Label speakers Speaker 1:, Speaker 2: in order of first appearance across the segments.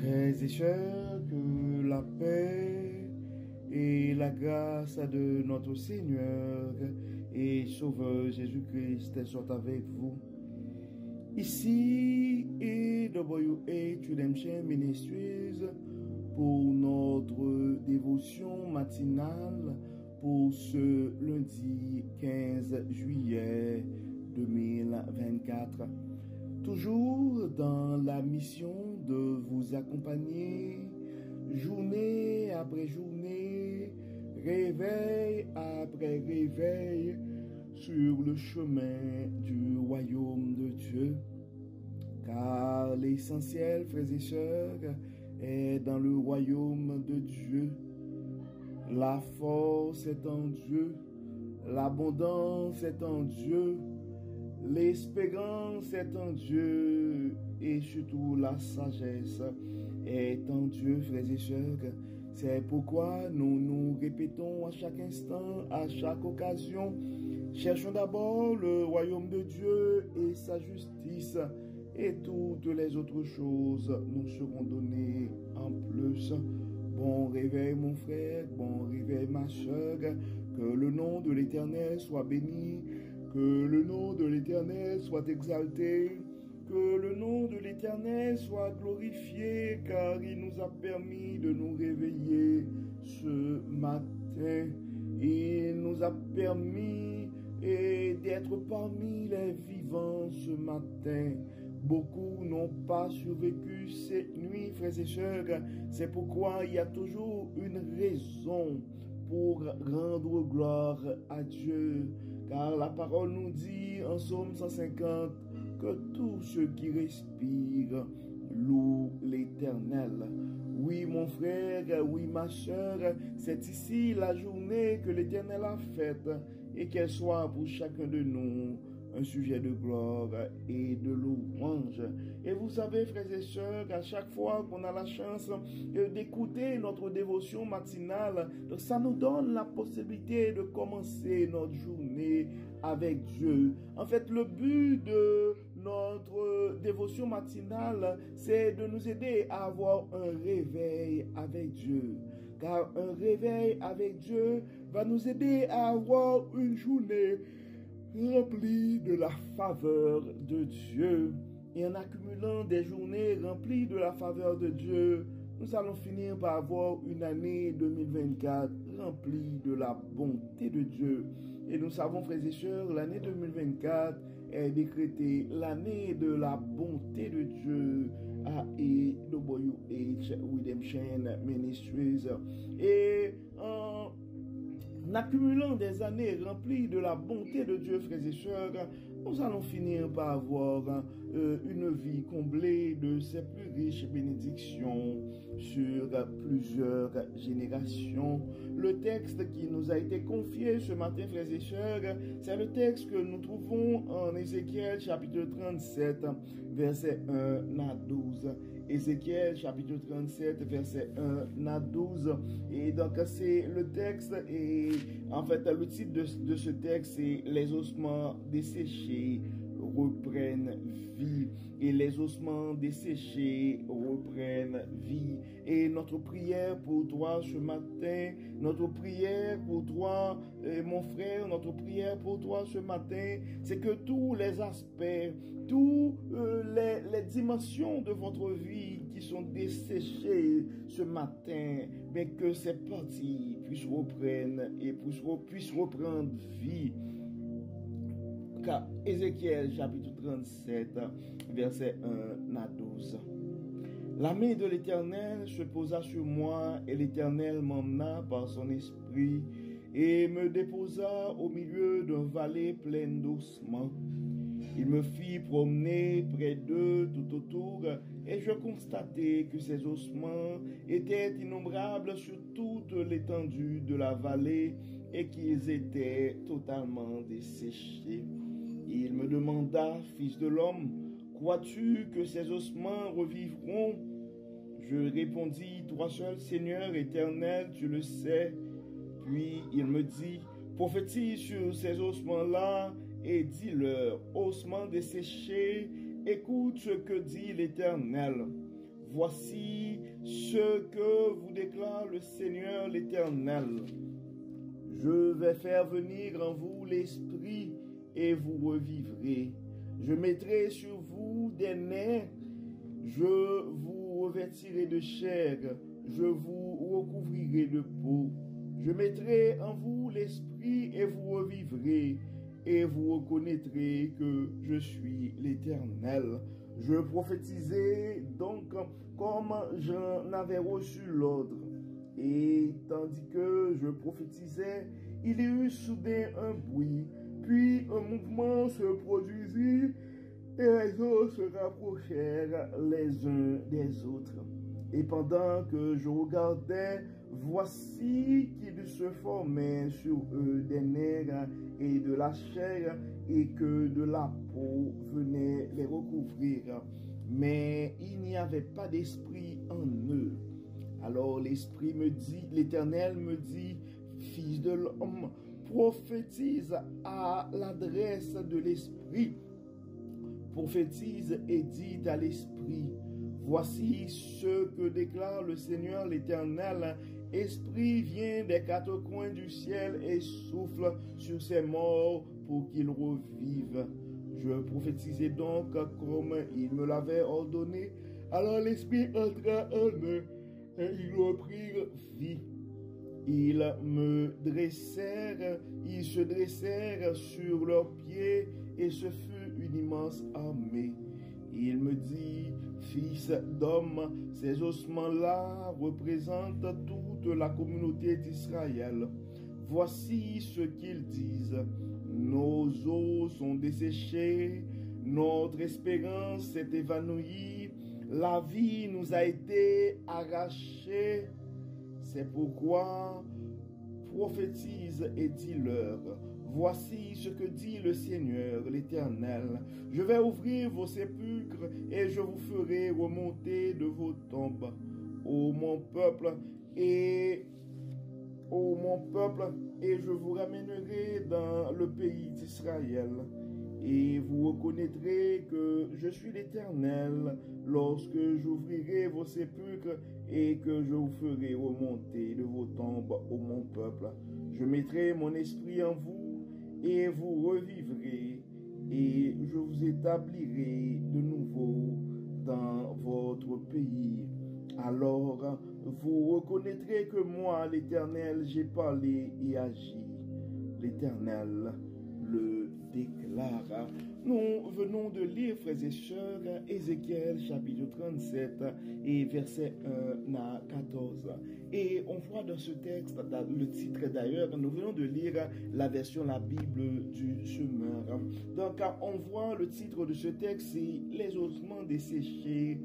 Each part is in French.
Speaker 1: Frères et sœurs, que la paix et la grâce de notre Seigneur et Sauveur Jésus-Christ soient avec vous. Ici et WH Redemption Ministries pour notre dévotion matinale pour ce lundi 15 juillet 2024. Toujours dans la mission de vous accompagner, journée après journée, réveil après réveil, sur le chemin du royaume de Dieu. Car l'essentiel, frères et sœurs, est dans le royaume de Dieu. La force est en Dieu, l'abondance est en Dieu, l'espérance est en Dieu et surtout la sagesse est en Dieu, frères et sœurs. C'est pourquoi nous nous répétons à chaque instant, à chaque occasion, cherchons d'abord le royaume de Dieu et sa justice, et toutes les autres choses nous seront données en plus. Bon réveil mon frère, bon réveil ma soeur, que le nom de l'Éternel soit béni, que le nom de l'Éternel soit exalté, que le nom de l'Éternel soit glorifié, car il nous a permis de nous réveiller ce matin. Il nous a permis d'être parmi les vivants ce matin. Beaucoup n'ont pas survécu cette nuit, frères et sœurs. C'est pourquoi il y a toujours une raison pour rendre gloire à Dieu. Car la parole nous dit en Psaume 150 que tous ceux qui respirent louent l'Éternel. Oui, mon frère, oui, ma soeur, c'est ici la journée que l'Éternel a faite et qu'elle soit pour chacun de nous un sujet de gloire et de louange. Et vous savez, frères et sœurs, à chaque fois qu'on a la chance d'écouter notre dévotion matinale, ça nous donne la possibilité de commencer notre journée avec Dieu. En fait, le but de notre dévotion matinale, c'est de nous aider à avoir un réveil avec Dieu. Car un réveil avec Dieu va nous aider à avoir une journée rempli de la faveur de Dieu. Et en accumulant des journées remplies de la faveur de Dieu, nous allons finir par avoir une année 2024 remplie de la bonté de Dieu. Et nous savons, frères et sœurs, l'année 2024 est décrétée l'année de la bonté de Dieu à AWH Redemption Ministries. Et en accumulant des années remplies de la bonté de Dieu, frères et sœurs, nous allons finir par avoir une vie comblée de ses plus riches bénédictions sur plusieurs générations. Le texte qui nous a été confié ce matin, frères et sœurs, c'est le texte que nous trouvons en Ézéchiel chapitre 37, verset 1 à 12. Ézéchiel chapitre 37, verset 1 à 12. Et donc c'est le texte, et en fait le titre de ce texte, c'est « Les ossements desséchés reprennent vie ». Et les ossements desséchés reprennent vie. Et notre prière pour toi ce matin, notre prière pour toi, mon frère, notre prière pour toi ce matin, c'est que tous les aspects, tous les dimensions de votre vie qui sont desséchées ce matin, mais que ces parties puissent reprendre et puissent reprendre vie. Car Ézéchiel chapitre 37, verset 1 à 12. La main de l'Éternel se posa sur moi, et l'Éternel m'emmena par son esprit et me déposa au milieu d'une vallée pleine d'ossements. Il me fit promener près d'eux tout autour, et je constatai que ces ossements étaient innombrables sur toute l'étendue de la vallée, et qu'ils étaient totalement desséchés. Il me demanda, fils de l'homme, crois-tu que ces ossements revivront? Je répondis, toi seul, Seigneur éternel, tu le sais. Puis il me dit, prophétise sur ces ossements-là et dis-leur, ossements desséchés, écoute ce que dit l'Éternel. Voici ce que vous déclare le Seigneur l'Éternel. Je vais faire venir en vous l'esprit et vous revivrez. Je mettrai sur vous des nerfs, je vous revêtirai de chair, je vous recouvrirai de peau. Je mettrai en vous l'esprit et vous revivrez, et vous reconnaîtrez que je suis l'Éternel. Je prophétisai donc comme j'en avais reçu l'ordre. Et tandis que je prophétisais, il y eut soudain un bruit, puis un mouvement se produisit, et les eaux se rapprochèrent les uns des autres. Et pendant que je regardais, voici qu'il se formait sur eux des nerfs et de la chair, et que de la peau venait les recouvrir. Mais il n'y avait pas d'esprit en eux. Alors l'Esprit me dit, l'Éternel me dit, fils de l'homme, prophétise à l'adresse de l'Esprit. Prophétise et dit à l'Esprit, voici ce que déclare le Seigneur l'Éternel. Esprit vient des quatre coins du ciel et souffle sur ces morts pour qu'ils revivent. Je prophétisais donc comme il me l'avait ordonné. Alors l'Esprit entra en eux et ils reprirent vie. Ils se dressèrent sur leurs pieds et ce fut une immense armée. Il me dit, fils d'homme, ces ossements-là représentent toute la communauté d'Israël. Voici ce qu'ils disent. Nos os sont desséchés, notre espérance s'est évanouie, la vie nous a été arrachée. C'est pourquoi prophétise et dis-leur. Voici ce que dit le Seigneur, l'Éternel. Je vais ouvrir vos sépulcres et je vous ferai remonter de vos tombes. Ô mon peuple, et je vous ramènerai dans le pays d'Israël. Et vous reconnaîtrez que je suis l'Éternel lorsque j'ouvrirai vos sépulcres et que je vous ferai remonter de vos tombes, ô mon peuple. Je mettrai mon esprit en vous et vous revivrez et je vous établirai de nouveau dans votre pays. Alors vous reconnaîtrez que moi, l'Éternel, j'ai parlé et agi. L'Éternel le déclare. Nous venons de lire, frères et sœurs, Ézéchiel chapitre 37 et verset 1 à 14. Et on voit dans ce texte, dans le titre d'ailleurs, nous venons de lire la version, la Bible du semeur. Donc on voit le titre de ce texte, c'est les ossements desséchés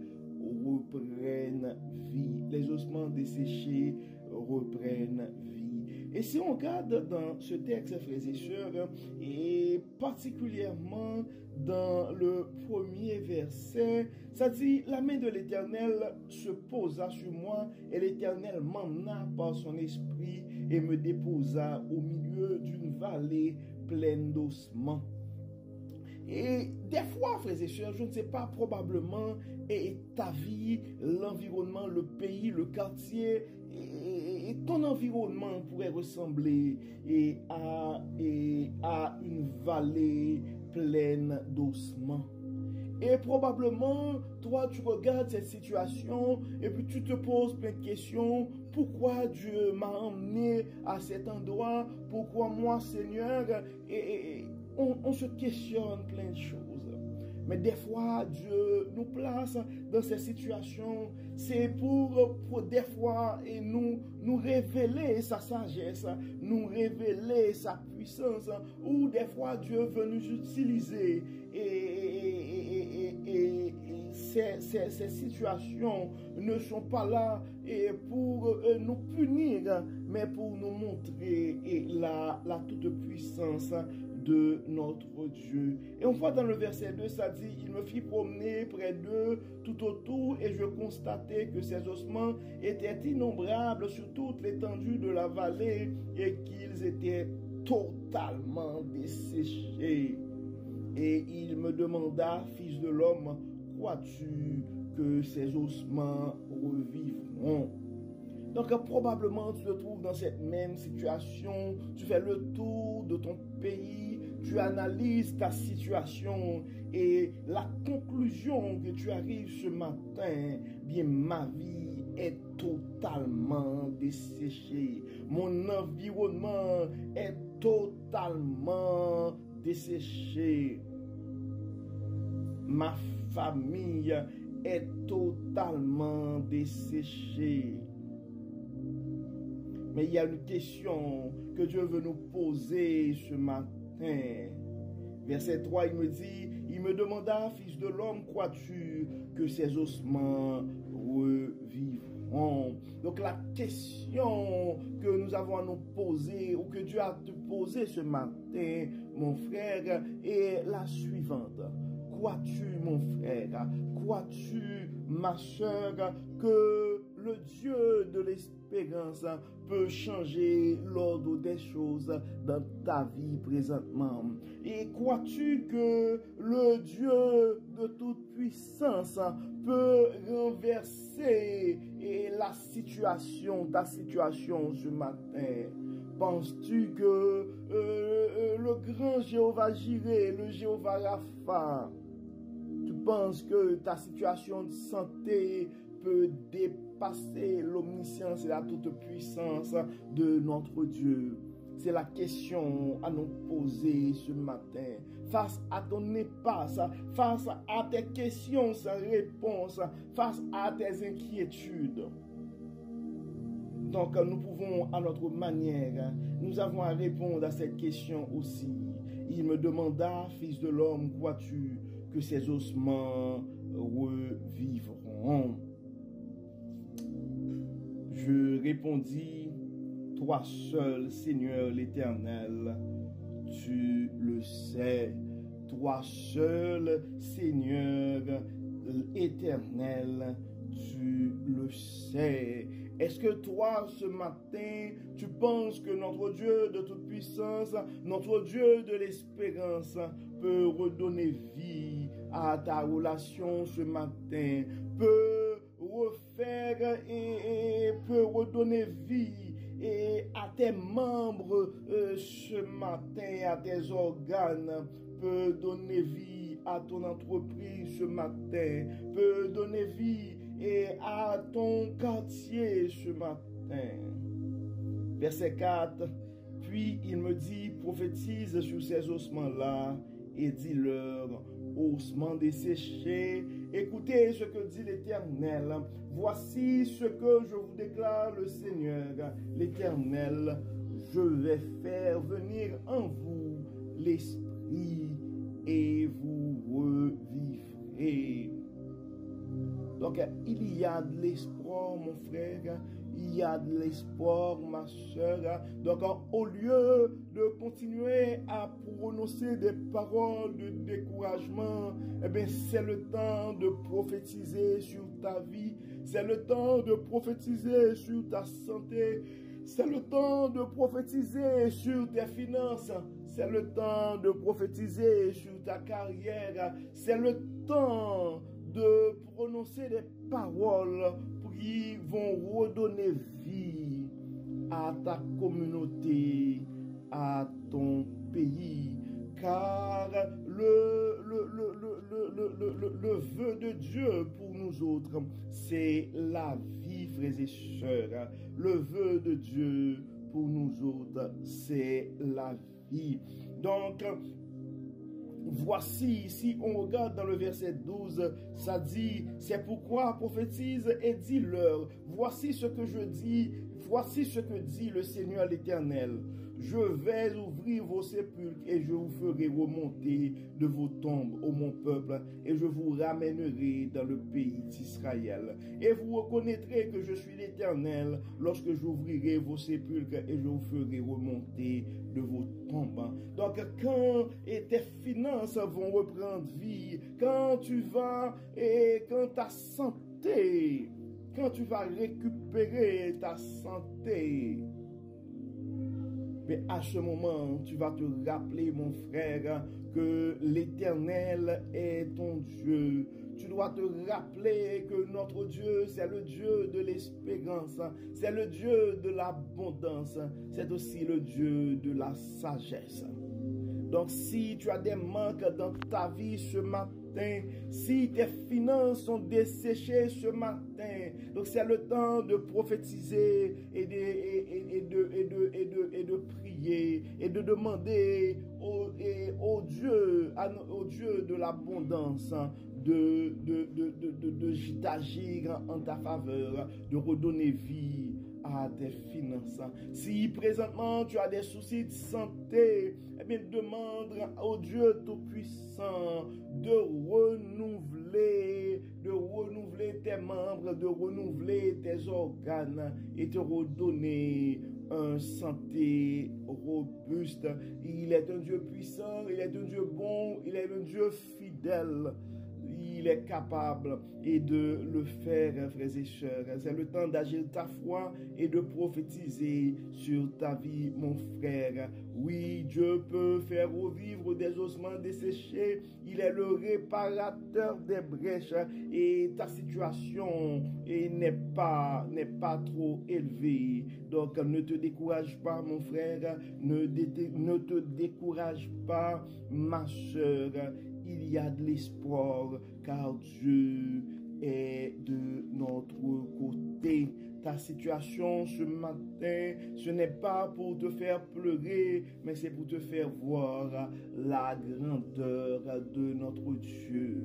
Speaker 1: reprennent vie. Les ossements desséchés reprennent vie. Et si on regarde dans ce texte, frères et sœurs, et particulièrement dans le premier verset, ça dit, la main de l'Éternel se posa sur moi et l'Éternel m'emmena par son esprit et me déposa au milieu d'une vallée pleine d'ossements. Et des fois, frères et sœurs, je ne sais pas, probablement, et ta vie, l'environnement, le pays, le quartier, et ton environnement pourrait ressembler à une vallée pleine d'ossements. Et probablement, toi, tu regardes cette situation et puis tu te poses plein de questions. Pourquoi Dieu m'a emmené à cet endroit? Pourquoi moi, Seigneur? Et on se questionne plein de choses. Mais des fois, Dieu nous place dans ces situations. C'est pour des fois et nous révéler sa sagesse, nous révéler sa puissance. Ou des fois, Dieu veut nous utiliser. Et ces situations ne sont pas là pour nous punir, mais pour nous montrer la toute-puissance de notre Dieu. Et on voit dans le verset 2, ça dit, il me fit promener près d'eux tout autour et je constatai que ces ossements étaient innombrables sur toute l'étendue de la vallée et qu'ils étaient totalement desséchés. Et il me demanda, fils de l'homme, crois-tu que ces ossements revivront. Donc probablement tu te trouves dans cette même situation, tu fais le tour de ton pays, tu analyses ta situation et la conclusion que tu arrives ce matin, bien ma vie est totalement desséchée, mon environnement est totalement desséché, ma famille est totalement desséchée. Mais il y a une question que Dieu veut nous poser ce matin. Verset 3, il me dit, il me demanda, fils de l'homme, crois-tu que ces ossements revivront? Donc la question que nous avons à nous poser, ou que Dieu a te poser ce matin, mon frère, est la suivante. Crois-tu, mon frère, crois-tu, ma soeur, que le Dieu de l'espérance peut changer l'ordre des choses dans ta vie présentement? Et crois-tu que le Dieu de toute puissance peut renverser ta situation ce matin? Penses-tu que le grand Jéhovah Jireh, le Jéhovah Rapha, tu penses que ta situation de santé peut dépasser l'omniscience et la toute-puissance de notre Dieu? C'est la question à nous poser ce matin. Face à ton impasse, face à tes questions sans réponse, face à tes inquiétudes. Donc nous pouvons à notre manière, nous avons à répondre à cette question aussi. Il me demanda, fils de l'homme, crois-tu que ces ossements revivront? Je répondis, toi seul, Seigneur l'Éternel, tu le sais. Toi seul, Seigneur l'Éternel, tu le sais. Est-ce que toi, ce matin, tu penses que notre Dieu de toute puissance, notre Dieu de l'espérance, peut redonner vie à ta relation ce matin, peut refaire et peut redonner vie et à tes membres ce matin, à tes organes, peut donner vie à ton entreprise ce matin, peut donner vie et à ton quartier ce matin. Verset 4, puis il me dit, prophétise sur ces ossements-là et dis-leur, ossements desséchés, écoutez ce que dit l'Éternel. Voici ce que je vous déclare le Seigneur, l'Éternel. Je vais faire venir en vous l'Esprit et vous revivrez. Donc, il y a de l'espoir, mon frère. Il y a de l'espoir, ma soeur. Donc, au lieu de continuer à prononcer des paroles de découragement, eh bien, c'est le temps de prophétiser sur ta vie. C'est le temps de prophétiser sur ta santé. C'est le temps de prophétiser sur tes finances. C'est le temps de prophétiser sur ta carrière. C'est le temps de prononcer des paroles qui vont redonner vie à ta communauté, à ton pays. Car le vœu de Dieu pour nous autres, c'est la vie, frères et sœurs. Le vœu de Dieu pour nous autres, c'est la vie. Donc, voici, si on regarde dans le verset 12, ça dit, c'est pourquoi prophétise et dis-leur, voici ce que je dis, voici ce que dit le Seigneur l'Éternel. Je vais ouvrir vos sépulcres et je vous ferai remonter de vos tombes, ô mon peuple, et je vous ramènerai dans le pays d'Israël. Et vous reconnaîtrez que je suis l'Éternel lorsque j'ouvrirai vos sépulcres et je vous ferai remonter de vos tombes. Donc, quand tes finances vont reprendre vie, quand tu vas et quand ta santé, quand tu vas récupérer ta santé, mais à ce moment, tu vas te rappeler, mon frère, que l'Éternel est ton Dieu. tu dois te rappeler que notre Dieu, c'est le Dieu de l'espérance, c'est le Dieu de l'abondance, c'est aussi le Dieu de la sagesse. Donc, si tu as des manques dans ta vie ce matin, si tes finances sont desséchées ce matin, donc c'est le temps de prophétiser et de prier et de demander au Dieu de l'abondance d'agir en ta faveur, de redonner vie à tes finances. Si présentement tu as des soucis de santé, eh bien demande au Dieu Tout-Puissant de renouveler tes membres, de renouveler tes organes et te redonner une santé robuste. Il est un Dieu puissant, il est un Dieu bon, il est un Dieu fidèle. Il est capable et de le faire, frères et sœurs. C'est le temps d'agir ta foi et de prophétiser sur ta vie, mon frère. Oui, Dieu peut faire revivre des ossements desséchés. Il est le réparateur des brèches et ta situation n'est pas trop élevée. Donc, ne te décourage pas, mon frère. Ne te décourage pas, ma sœur. Il y a de l'espoir car Dieu est de notre côté. Ta situation ce matin, ce n'est pas pour te faire pleurer, mais c'est pour te faire voir la grandeur de notre Dieu.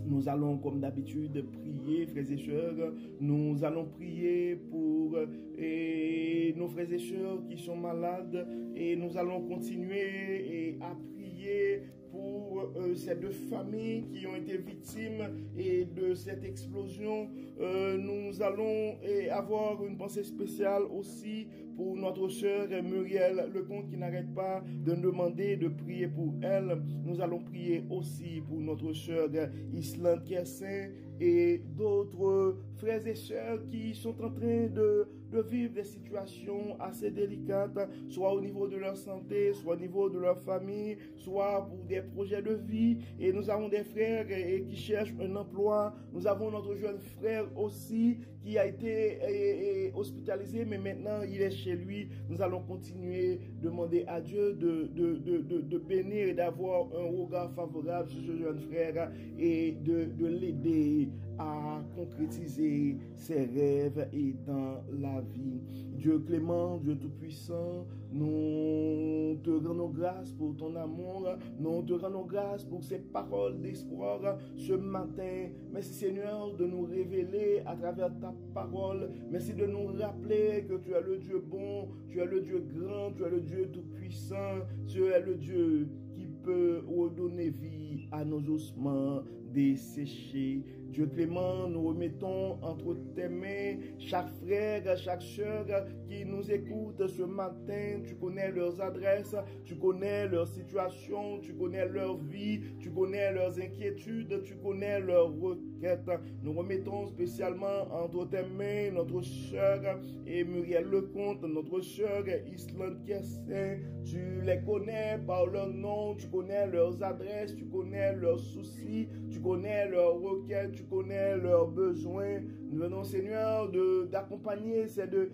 Speaker 1: Nous allons, comme d'habitude, prier, frères et sœurs. Nous allons prier pour nos frères et sœurs qui sont malades. Et nous allons continuer à prier pour ces deux familles qui ont été victimes et de cette explosion. Nous allons avoir une pensée spéciale aussi pour notre sœur Muriel Lecomte qui n'arrête pas de demander de prier pour elle. Nous allons prier aussi pour notre sœur Islande Kersin et d'autres frères et sœurs qui sont en train de vivre des situations assez délicates, soit au niveau de leur santé, soit au niveau de leur famille, soit pour des projets de vie. Et nous avons des frères qui cherchent un emploi. Nous avons notre jeune frère aussi qui a été hospitalisé, mais maintenant il est chez lui. Nous allons continuer de demander à Dieu de bénir et d'avoir un regard favorable sur ce jeune frère et de l'aider à concrétiser ses rêves et dans la vie. Dieu clément, Dieu tout-puissant, nous te rendons grâce pour ton amour, nous te rendons grâce pour ces paroles d'espoir ce matin. Merci Seigneur de nous révéler à travers ta parole. Merci de nous rappeler que tu es le Dieu bon, tu es le Dieu grand, tu es le Dieu tout-puissant, tu es le Dieu qui peut redonner vie à nos ossements desséchés. Dieu clément, nous remettons entre tes mains chaque frère, chaque sœur qui nous écoute ce matin. Tu connais leurs adresses, tu connais leur situation, tu connais leur vie, tu connais leurs inquiétudes, tu connais leurs requêtes. Nous remettons spécialement entre tes mains notre sœur Muriel Lecomte, notre sœur Islande Kersin. Tu les connais par leur nom, tu connais leurs adresses, tu connais leurs soucis, tu connais leurs requêtes, tu connais leurs besoins. Nous venons, Seigneur, d'accompagner ces deux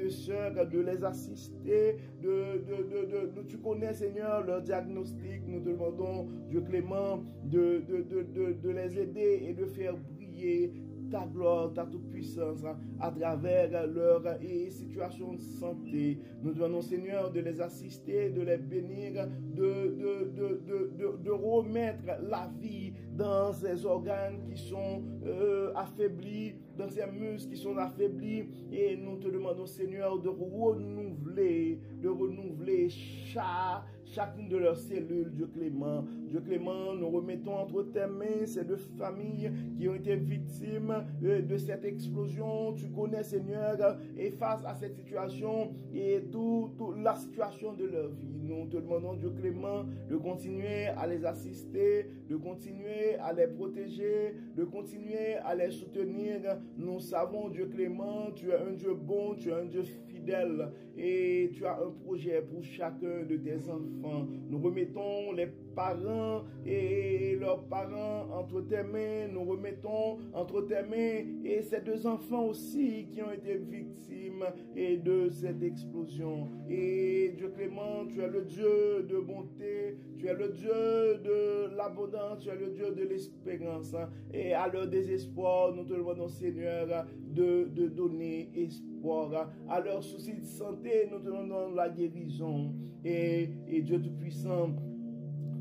Speaker 1: sœurs, de les assister, tu connais, Seigneur, leur diagnostic. Nous te demandons, Dieu clément, de les aider et de faire briller ta gloire, ta toute-puissance à travers leur situation de santé. Nous demandons, Seigneur, de les assister, de les bénir, de remettre la vie dans ces organes qui sont affaiblis, dans ces muscles qui sont affaiblis. Et nous te demandons, Seigneur, de renouveler chacune de leurs cellules, Dieu clément. Dieu clément, nous remettons entre tes mains ces deux familles qui ont été victimes de cette explosion. Tu connais, Seigneur, et face à cette situation et toute la situation de leur vie, nous te demandons, Dieu clément, de continuer à les assister, de continuer à les protéger, de continuer à les soutenir. Nous savons, Dieu clément, tu es un Dieu bon, tu es un Dieu fidèle. fidèle et tu as un projet pour chacun de tes enfants. Nous remettons les parents et leurs parents entre tes mains. Nous remettons entre tes mains et ces deux enfants aussi qui ont été victimes et de cette explosion. Et Dieu clément, tu es le Dieu de bonté, tu es le Dieu de l'abondance, tu es le Dieu de l'espérance. Et à leur désespoir, nous te demandons, Seigneur, de donner espoir. À leur souci de santé, nous te demandons la guérison. Et Dieu Tout-Puissant,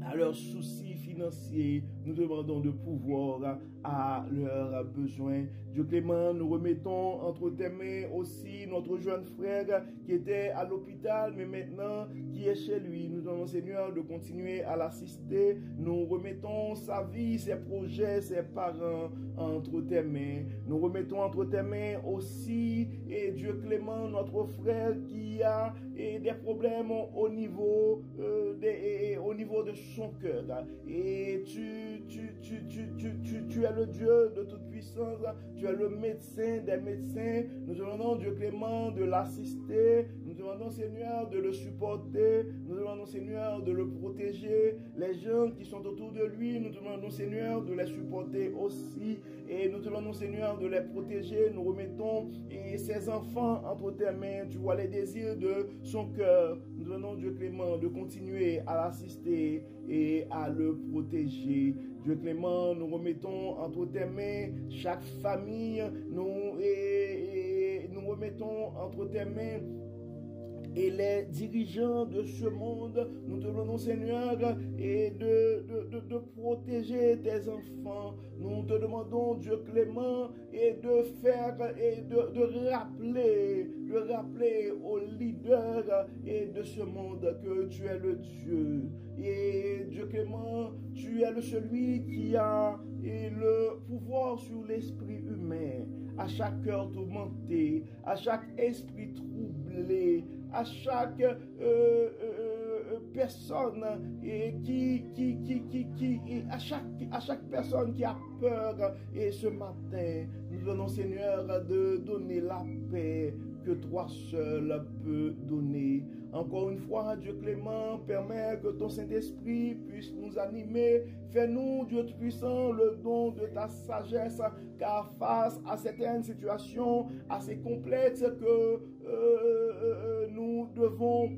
Speaker 1: à leurs soucis financiers, nous demandons de pouvoir à leurs besoins. Dieu clément, nous remettons entre tes mains aussi notre jeune frère qui était à l'hôpital, mais maintenant qui est chez lui. Nous demandons, Seigneur, de continuer à l'assister. Nous remettons sa vie, ses projets, ses parents entre tes mains. Nous remettons entre tes mains aussi, et Dieu clément, notre frère qui a des problèmes au niveau de son cœur. Et tu es le Dieu de toute puissance, tu es le médecin des médecins. Nous demandons, Dieu clément, de l'assister. Nous demandons, Seigneur, de le supporter. Nous demandons, Seigneur, de le protéger. Les gens qui sont autour de lui, nous demandons, Seigneur, de les supporter aussi. Et nous demandons, Seigneur, de les protéger. Nous remettons ses enfants entre tes mains. Tu vois les désirs de son cœur. Nous demandons, Dieu clément, de continuer à l'assister et à le protéger. Dieu clément, nous remettons entre tes mains chaque famille. Nous remettons entre tes mains et les dirigeants de ce monde. Nous te demandons, Seigneur, et de protéger tes enfants. Nous te demandons, Dieu clément, et de faire et de rappeler aux leaders et de ce monde que tu es le Dieu. Et Dieu clément, tu es celui qui a le pouvoir sur l'esprit humain, à chaque cœur tourmenté, à chaque esprit troublé, à chaque personne à chaque personne qui a peur. Et ce matin, nous venons, Seigneur, de donner la paix que toi seul peux donner. Encore une fois, Dieu clément, permets que ton Saint-Esprit puisse nous animer. Fais-nous, Dieu Tout-Puissant, le don de ta sagesse, car face à certaines situations assez complexes que nous devons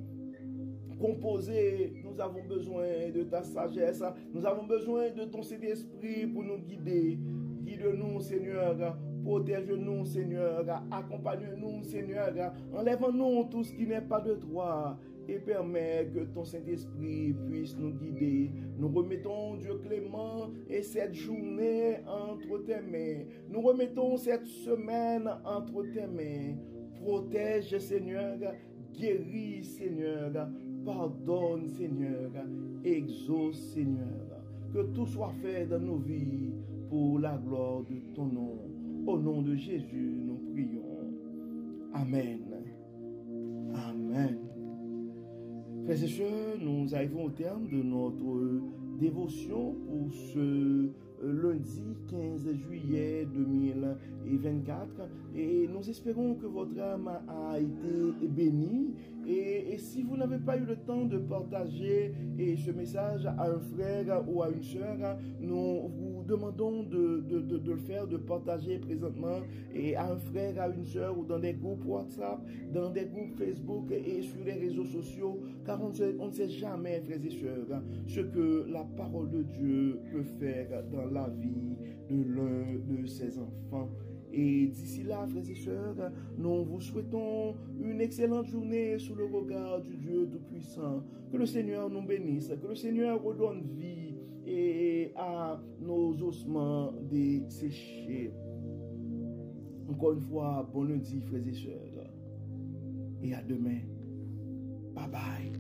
Speaker 1: composer, nous avons besoin de ta sagesse, nous avons besoin de ton Saint-Esprit pour nous guider. Guide-nous, Seigneur. Protège-nous, Seigneur. Accompagne-nous, Seigneur. Enlève-nous tout ce qui n'est pas de toi et permets que ton Saint-Esprit puisse nous guider. Nous remettons, Dieu clément, et cette journée entre tes mains. Nous remettons cette semaine entre tes mains. Protège, Seigneur. Guéris, Seigneur. Pardonne, Seigneur. Exauce, Seigneur. Que tout soit fait dans nos vies pour la gloire de ton nom. Au nom de Jésus, nous prions. Amen. Amen. Frères et sœurs, nous arrivons au terme de notre dévotion pour ce lundi 15 juillet 2024 et nous espérons que votre âme a été bénie et si vous n'avez pas eu le temps de partager ce message à un frère ou à une sœur, nous vous demandons de le faire, de partager présentement et à un frère, à une sœur ou dans des groupes WhatsApp, dans des groupes Facebook et sur les réseaux sociaux, car on ne sait jamais, frères et sœurs, ce que la parole de Dieu peut faire dans la vie de l'un de ses enfants. Et d'ici là, frères et sœurs, nous vous souhaitons une excellente journée sous le regard du Dieu Tout-Puissant. Que le Seigneur nous bénisse, que le Seigneur redonne vie et à nos ossements desséchés. Encore une fois, bon lundi, frères et sœurs. Et à demain. Bye bye.